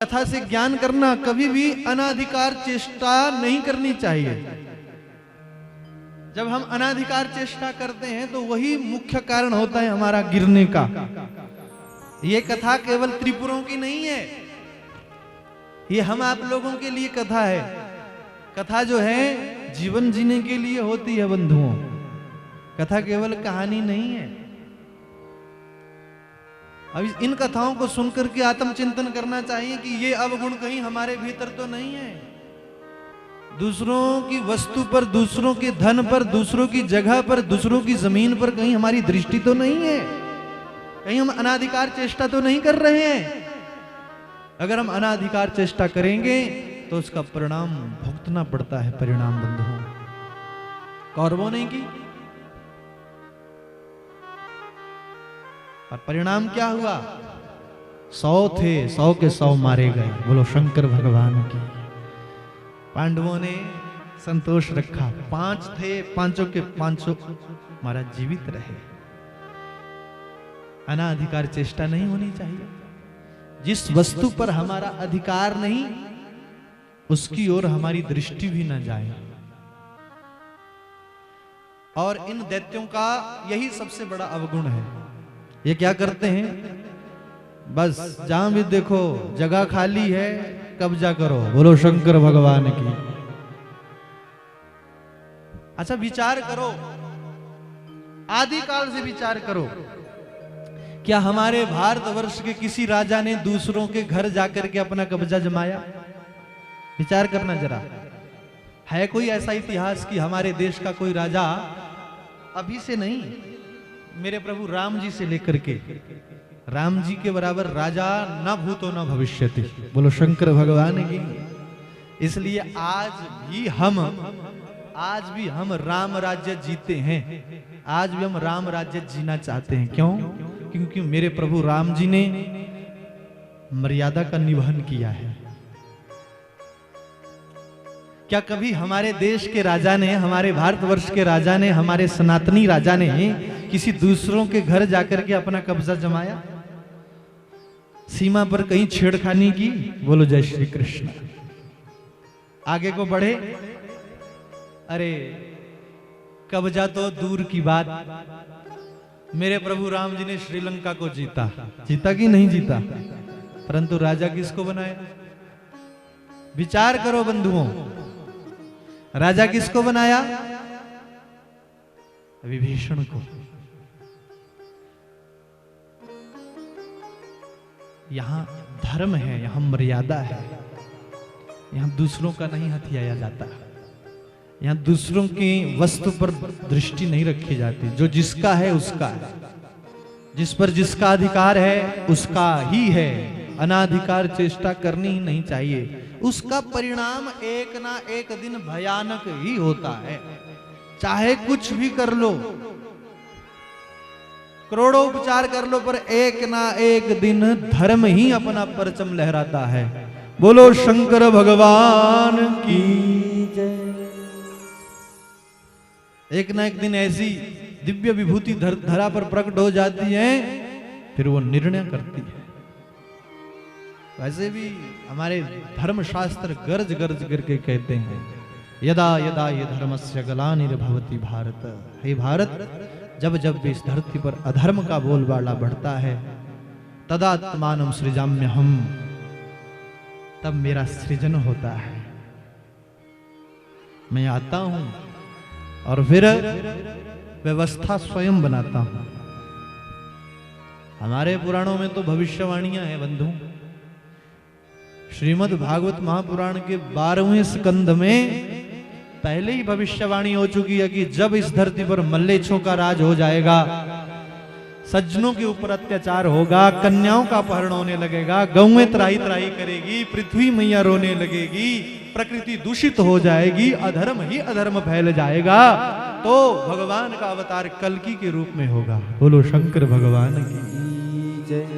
कथा से ज्ञान करना कभी भी अनाधिकार चेष्टा नहीं करनी चाहिए। जब हम अनाधिकार चेष्टा करते हैं तो वही मुख्य कारण होता है हमारा गिरने का। ये कथा केवल त्रिपुरों की नहीं है, ये हम आप लोगों के लिए कथा है। कथा जो है जीवन जीने के लिए होती है बंधुओं, कथा केवल कहानी नहीं है। अब इन कथाओं को सुनकर के आत्मचिंतन करना चाहिए कि ये अवगुण कहीं हमारे भीतर तो नहीं है। दूसरों की वस्तु पर, दूसरों के धन पर, दूसरों की जगह पर, दूसरों की जमीन पर कहीं हमारी दृष्टि तो नहीं है, कहीं हम अनाधिकार चेष्टा तो नहीं कर रहे हैं। अगर हम अनाधिकार चेष्टा करेंगे तो उसका परिणाम भुगतना पड़ता है। परिणाम बंधुओं कौरवों ने की, और परिणाम क्या हुआ? 100 थे, 100 के 100 मारे गए। बोलो शंकर भगवान की। पांडवों ने संतोष रखा, 5 थे, 5 के 5 महाराज जीवित रहे। अनाधिकार चेष्टा नहीं होनी चाहिए। जिस वस्तु पर हमारा अधिकार नहीं उसकी ओर हमारी दृष्टि भी न जाए। और इन दैत्यों का यही सबसे बड़ा अवगुण है। ये क्या करते हैं? बस जहां भी देखो जगह खाली है, कब्जा करो। बोलो शंकर भगवान की। अच्छा विचार करो, आदि काल से विचार करो, क्या हमारे भारतवर्ष के किसी राजा ने दूसरों के घर जाकर के अपना कब्जा जमाया? विचार करना जरा। है कोई ऐसा इतिहास कि हमारे देश का कोई राजा अभी से नहीं, मेरे प्रभु राम जी से लेकर के राम जी के बराबर राजा न भूतो न भविष्यति। बोलो शंकर भगवान की। इसलिए आज भी हम राम राज्य जीते हैं। आज भी हम राम राज्य जीना चाहते हैं। क्यों? क्योंकि मेरे प्रभु राम जी ने मर्यादा का निवहन किया है। क्या कभी हमारे देश के राजा ने, हमारे भारतवर्ष के राजा ने, हमारे सनातनी राजा ने किसी दूसरों के घर जाकर के अपना कब्जा जमाया? सीमा पर कहीं छेड़खानी की? बोलो जय श्री कृष्ण। आगे को बढ़े, अरे कब्जा तो दूर की बात, मेरे प्रभु राम जी ने श्रीलंका को जीता। जीता कि नहीं जीता? परंतु राजा किसको बनाया? विचार करो बंधुओं, राजा किसको बनाया? विभीषण को। यहां धर्म है, यहां मर्यादा है, यहां दूसरों का नहीं हथियाया जाता, यहां दूसरों की वस्तु पर दृष्टि नहीं रखी जाती। जो जिसका है उसका है, जिस पर जिसका अधिकार है उसका ही है। अनाधिकार चेष्टा करनी ही नहीं चाहिए। उसका परिणाम एक ना एक दिन भयानक ही होता है। चाहे कुछ भी कर लो, करोड़ों उपचार कर लो, पर एक ना एक दिन धर्म ही अपना परचम लहराता है। बोलो शंकर भगवान की जय। एक ना एक दिन ऐसी दिव्य विभूति धरा पर प्रकट हो जाती है, फिर वो निर्णय करती है। वैसे भी हमारे धर्मशास्त्र गर्ज गर्ज करके कहते हैं, यदा यदा ये धर्मस्य ग्लानिर्भवति भारत। हे भारत, जब जब भी इस धरती पर अधर्म का बोलबाला बढ़ता है, तदात्मानं सृजाम्यहम्, तब मेरा सृजन होता है। मैं आता हूं और फिर व्यवस्था स्वयं बनाता हूं। हमारे पुराणों में तो भविष्यवाणियां हैं बंधु। श्रीमद् भागवत महापुराण के 12वें स्कंध में पहले ही भविष्यवाणी हो चुकी है कि जब इस धरती पर मल्लेच्छों का राज हो जाएगा, सज्जनों के ऊपर अत्याचार होगा, कन्याओं का अपहरण होने लगेगा, गौएं त्राही त्राही करेगी, पृथ्वी मैया रोने लगेगी, प्रकृति दूषित हो जाएगी, अधर्म ही अधर्म फैल जाएगा, तो भगवान का अवतार कल्कि के रूप में होगा। बोलो शंकर भगवान की जय।